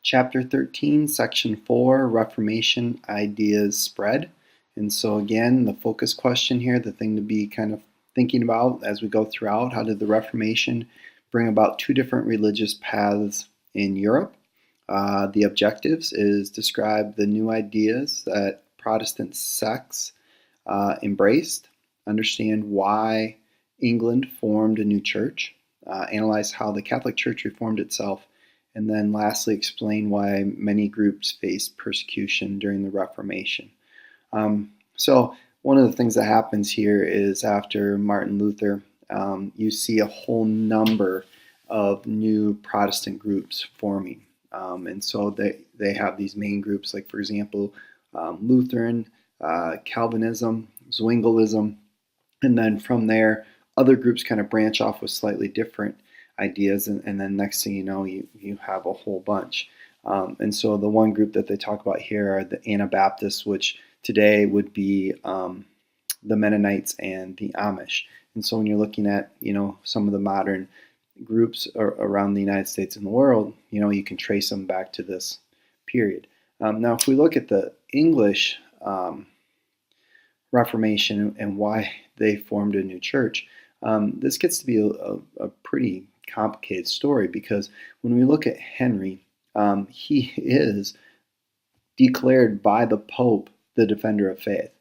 Chapter 13, Section 4, Reformation Ideas Spread. And so again, the focus question here, the thing to be kind of thinking about as we go throughout, how did the Reformation bring about two different religious paths in Europe? The objectives is describe the new ideas that Protestant sects embraced, understand why England formed a new church, analyze how the Catholic Church reformed itself, and then lastly explain why many groups faced persecution during the Reformation. So one of the things that happens here is after Martin Luther, you see a whole number of new Protestant groups forming. And so they have these main groups, like for example, Lutheran, Calvinism, Zwingliism, and then from there, other groups kind of branch off with slightly different ideas, and then next thing you know, you have a whole bunch. And so the one group that they talk about here are the Anabaptists, which today would be the Mennonites and the Amish. And so when you're looking at, some of the modern groups around the United States and the world, you can trace them back to this period. Now, if we look at the English Reformation and why they formed a new church, this gets to be a pretty complicated story, because when we look at Henry, he is declared by the Pope the defender of faith.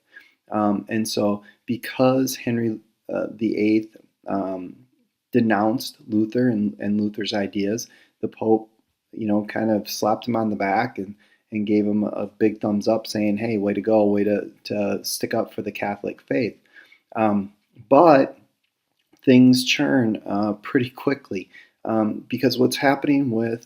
And so because Henry VIII denounced Luther and Luther's ideas, the Pope, kind of slapped him on the back and gave him a big thumbs up, saying, hey, way to go, way to stick up for the Catholic faith. But things churn pretty quickly, because what's happening with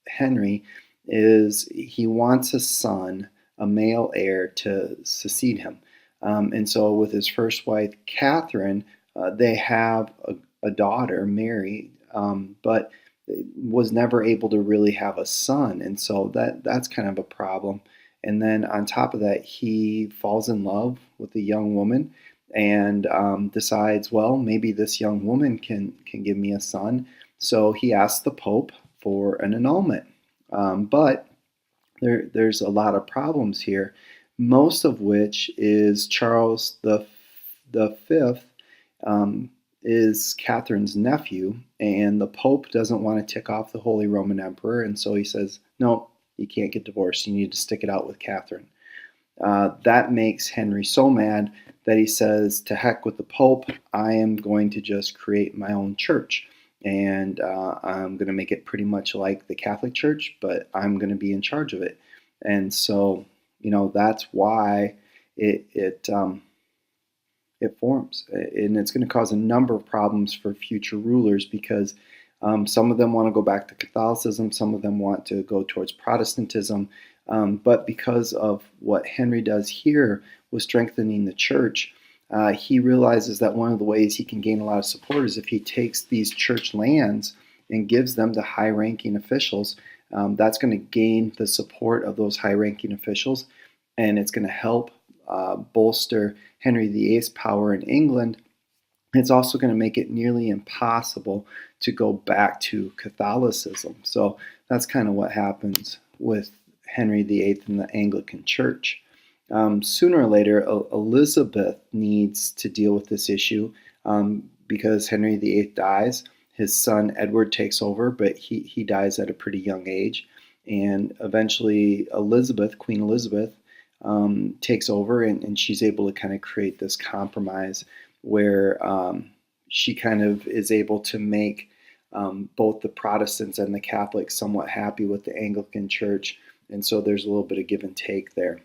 Henry is he wants a son, a male heir, to succeed him. And so with his first wife, Catherine, they have a daughter, Mary, but was never able to really have a son. And so that's kind of a problem. And then on top of that, he falls in love with a young woman and decides, well, maybe this young woman can give me a son. So he asks the Pope for an annulment. But there's a lot of problems here, most of which is Charles the Fifth is Catherine's nephew, and the Pope doesn't want to tick off the Holy Roman Emperor, and so he says, no, you can't get divorced. You need to stick it out with Catherine. That makes Henry so mad that he says, to heck with the Pope, I am going to just create my own church. And I'm going to make it pretty much like the Catholic Church, but I'm going to be in charge of it. And so, that's why it forms. And it's going to cause a number of problems for future rulers, because some of them want to go back to Catholicism, some of them want to go towards Protestantism. But because of what Henry does here with strengthening the church, he realizes that one of the ways he can gain a lot of support is if he takes these church lands and gives them to high-ranking officials. That's going to gain the support of those high-ranking officials, and it's going to help bolster Henry VIII's power in England. It's also going to make it nearly impossible to go back to Catholicism. So that's kind of what happens with Henry VIII and the Anglican Church. Sooner or later, Elizabeth needs to deal with this issue because Henry VIII dies. His son Edward takes over, but he dies at a pretty young age. And eventually Elizabeth, Queen Elizabeth, takes over, and she's able to kind of create this compromise where she kind of is able to make both the Protestants and the Catholics somewhat happy with the Anglican Church. And so there's a little bit of give and take there.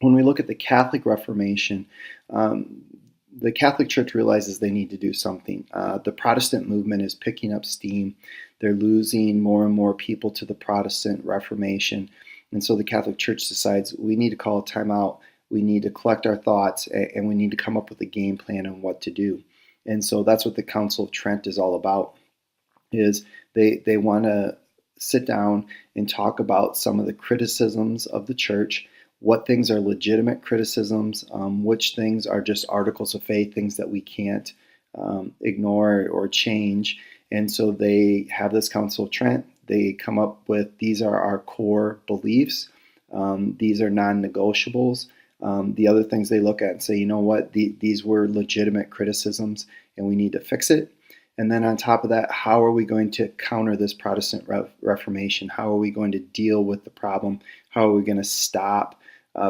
When we look at the Catholic Reformation, the Catholic Church realizes they need to do something. The Protestant movement is picking up steam. They're losing more and more people to the Protestant Reformation. And so the Catholic Church decides we need to call a timeout. We need to collect our thoughts, and we need to come up with a game plan on what to do. And so that's what the Council of Trent is all about, is they want to sit down and talk about some of the criticisms of the church, what things are legitimate criticisms, which things are just articles of faith, things that we can't ignore or change. And so they have this Council of Trent. they come up with, these are our core beliefs. These are non-negotiables. The other things they look at and say, you know what, these were legitimate criticisms and we need to fix it. And then on top of that, how are we going to counter this Protestant Reformation? How are we going to deal with the problem? How are we going to stop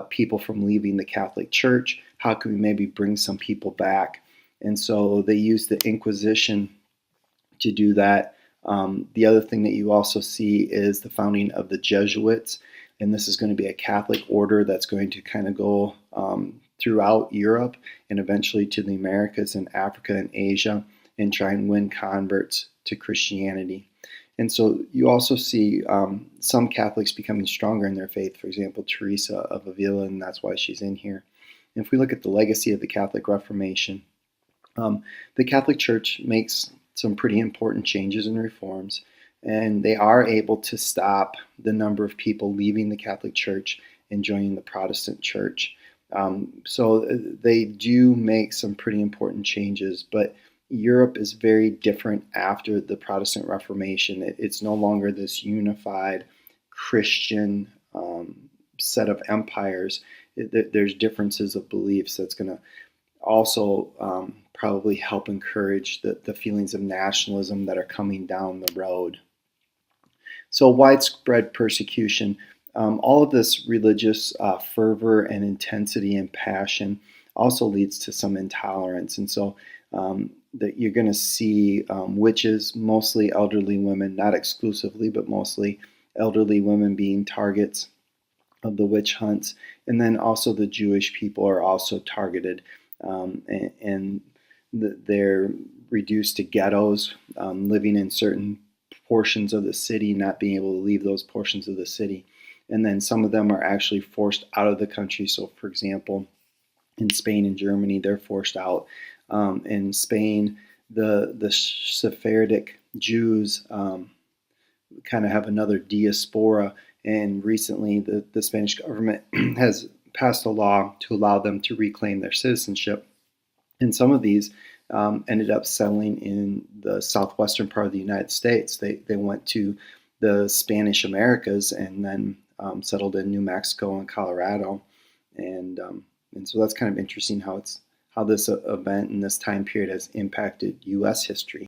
people from leaving the Catholic Church? How can we maybe bring some people back? And so they use the Inquisition to do that. The other thing that you also see is the founding of the Jesuits, and this is going to be a Catholic order that's going to kind of go throughout Europe and eventually to the Americas and Africa and Asia and try and win converts to Christianity. And so you also see some Catholics becoming stronger in their faith. For example, Teresa of Avila, and that's why she's in here. And if we look at the legacy of the Catholic Reformation, the Catholic Church makes some pretty important changes and reforms, and they are able to stop the number of people leaving the Catholic Church and joining the Protestant Church. So they do make some pretty important changes, but Europe is very different after the Protestant Reformation. It's no longer this unified Christian set of empires. There's differences of beliefs that's going to also probably help encourage the feelings of nationalism that are coming down the road. So widespread persecution, all of this religious fervor and intensity and passion also leads to some intolerance. And so that you're going to see witches, mostly elderly women, not exclusively, but mostly elderly women being targets of the witch hunts. And then also the Jewish people are also targeted, and they're reduced to ghettos, living in certain portions of the city, not being able to leave those portions of the city. And then some of them are actually forced out of the country. So for example, in Spain and Germany, they're forced out. In Spain, the Sephardic Jews kind of have another diaspora, and recently the Spanish government has passed a law to allow them to reclaim their citizenship. And some of these ended up settling in the southwestern part of the United States. They went to the Spanish Americas and then settled in New Mexico and Colorado. And so that's kind of interesting how this event in this time period has impacted U.S. history.